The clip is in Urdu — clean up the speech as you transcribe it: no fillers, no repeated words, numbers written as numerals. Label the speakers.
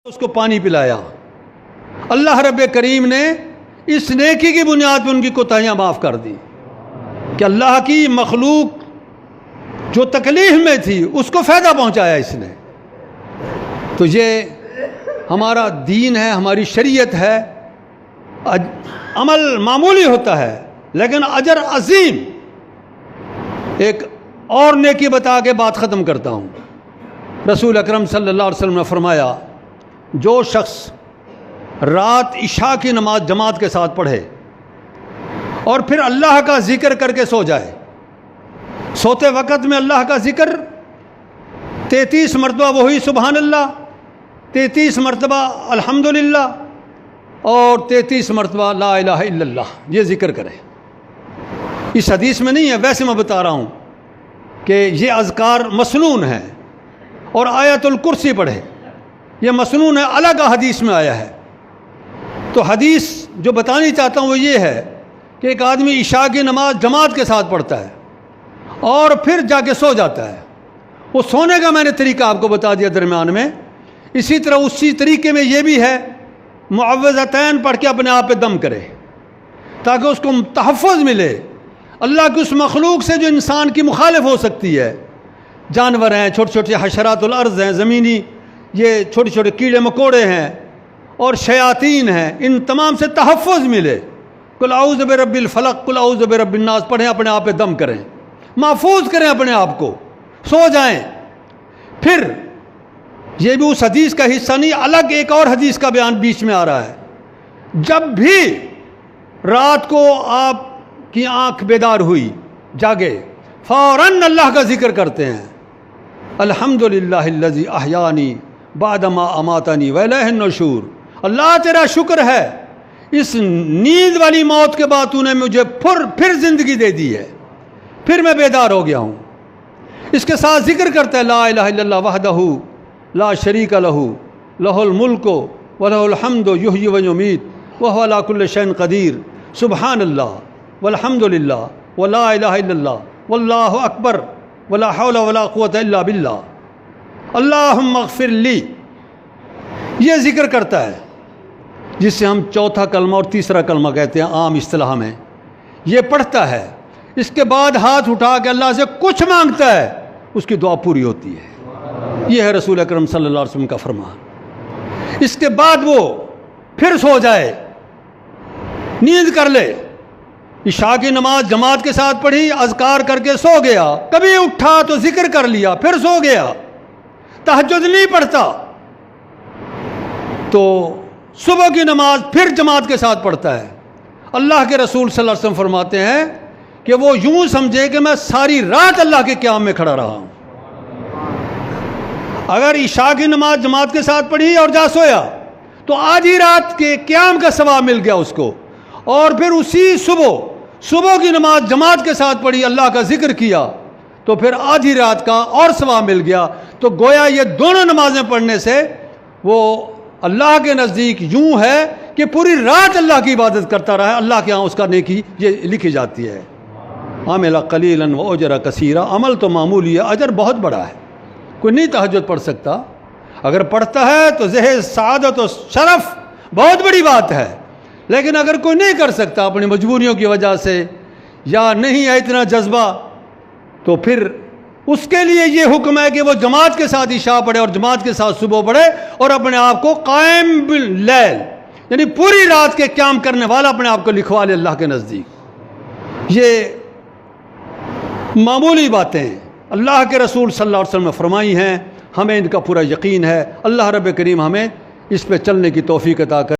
Speaker 1: اس کو پانی پلایا۔ اللہ رب کریم نے اس نیکی کی بنیاد پر ان کی کوتاہیاں معاف کر دی کہ اللہ کی مخلوق جو تکلیف میں تھی اس کو فائدہ پہنچایا اس نے۔ تو یہ ہمارا دین ہے، ہماری شریعت ہے۔ عمل معمولی ہوتا ہے لیکن اجر عظیم۔ ایک اور نیکی بتا کے بات ختم کرتا ہوں۔ رسول اکرم صلی اللہ علیہ وسلم نے فرمایا، جو شخص رات عشاء کی نماز جماعت کے ساتھ پڑھے اور پھر اللہ کا ذکر کر کے سو جائے، سوتے وقت میں اللہ کا ذکر 33 مرتبہ وہی سبحان اللہ، 33 مرتبہ الحمدللہ اور 33 مرتبہ لا الہ الا اللہ، یہ ذکر کرے۔ اس حدیث میں نہیں ہے، ویسے میں بتا رہا ہوں کہ یہ اذکار مسنون ہیں۔ اور آیت الکرسی پڑھے، یہ مسنون ہے، الگ حدیث میں آیا ہے۔ تو حدیث جو بتانی چاہتا ہوں وہ یہ ہے کہ ایک آدمی عشاء کی نماز جماعت کے ساتھ پڑھتا ہے اور پھر جا کے سو جاتا ہے۔ وہ سونے کا میں نے طریقہ آپ کو بتا دیا درمیان میں۔ اسی طرح اسی طریقے میں یہ بھی ہے، معوذتین پڑھ کے اپنے آپ پہ دم کرے تاکہ اس کو تحفظ ملے اللہ کی اس مخلوق سے جو انسان کی مخالف ہو سکتی ہے۔ جانور ہیں، چھوٹے چھوٹے حشرات الارض ہیں، زمینی یہ چھوٹے چھوٹے کیڑے مکوڑے ہیں اور شیاطین ہیں، ان تمام سے تحفظ ملے۔ قل اعوذ برب الفلق، قل اعوذ برب الناس پڑھیں، اپنے آپ پہ دم کریں، محفوظ کریں اپنے آپ کو، سو جائیں۔ پھر یہ بھی اس حدیث کا حصہ نہیں، الگ ایک اور حدیث کا بیان بیچ میں آ رہا ہے۔ جب بھی رات کو آپ کی آنکھ بیدار ہوئی، جاگے، فوراً اللہ کا ذکر کرتے ہیں، الحمدللہ الذی احیانی بعد ما اماتنی والیہ النشور۔ اللہ تیرا شکر ہے، اس نیند والی موت کے بعد تو نے مجھے پھر زندگی دے دی ہے، پھر میں بیدار ہو گیا ہوں۔ اس کے ساتھ ذکر کرتا ہے، لا الہ الا اللہ وحدہ لا شریک لہ لہ الملک ولہ الحمد یحیی و یمیت وہو علی کل شیء قدیر، سبحان اللہ والحمد للہ ولا الہ الا اللہ واللہ اکبر ولا حول ولا قوت الا باللہ، اللہم اغفر لی۔ یہ ذکر کرتا ہے جس سے ہم چوتھا کلمہ اور تیسرا کلمہ کہتے ہیں عام اصطلاح میں۔ یہ پڑھتا ہے، اس کے بعد ہاتھ اٹھا کے اللہ سے کچھ مانگتا ہے، اس کی دعا پوری ہوتی ہے۔ یہ ہے رسول اکرم صلی اللہ علیہ وسلم کا فرمان۔ اس کے بعد وہ پھر سو جائے، نیند کر لے۔ عشاء کی نماز جماعت کے ساتھ پڑھی، اذکار کر کے سو گیا، کبھی اٹھا تو ذکر کر لیا، پھر سو گیا، تہجد نہیں پڑھتا تو صبح کی نماز پھر جماعت کے ساتھ پڑھتا ہے۔ اللہ کے رسول صلی اللہ علیہ وسلم فرماتے ہیں کہ وہ یوں سمجھے کہ میں ساری رات اللہ کے قیام میں کھڑا رہا ہوں۔ اگر عشاء کی نماز جماعت کے ساتھ پڑھی اور جا سویا تو آدھی رات کے قیام کا ثواب مل گیا اس کو، اور پھر اسی صبح کی نماز جماعت کے ساتھ پڑھی، اللہ کا ذکر کیا تو پھر آدھی رات کا اور ثواب مل گیا۔ تو گویا یہ دونوں نمازیں پڑھنے سے وہ اللہ کے نزدیک یوں ہے کہ پوری رات اللہ کی عبادت کرتا رہا ہے، اللہ کے ہاں اس کا نیکی یہ لکھی جاتی ہے۔ عمل قلیلا واجر کثیرا، عمل تو معمولی ہے، اجر بہت بڑا ہے۔ کوئی نہیں تہجد پڑھ سکتا، اگر پڑھتا ہے تو ذہن سعادت و شرف بہت بڑی بات ہے، لیکن اگر کوئی نہیں کر سکتا اپنی مجبوریوں کی وجہ سے یا نہیں ہے اتنا جذبہ، تو پھر اس کے لیے یہ حکم ہے کہ وہ جماعت کے ساتھ عشاء پڑھے اور جماعت کے ساتھ صبح پڑھے، اور اپنے آپ کو قائم باللیل یعنی پوری رات کے قیام کرنے والا اپنے آپ کو لکھوا لے اللہ کے نزدیک۔ یہ معمولی باتیں اللہ کے رسول صلی اللہ علیہ وسلم نے فرمائی ہیں، ہمیں ان کا پورا یقین ہے۔ اللہ رب کریم ہمیں اس پہ چلنے کی توفیق عطا کرے۔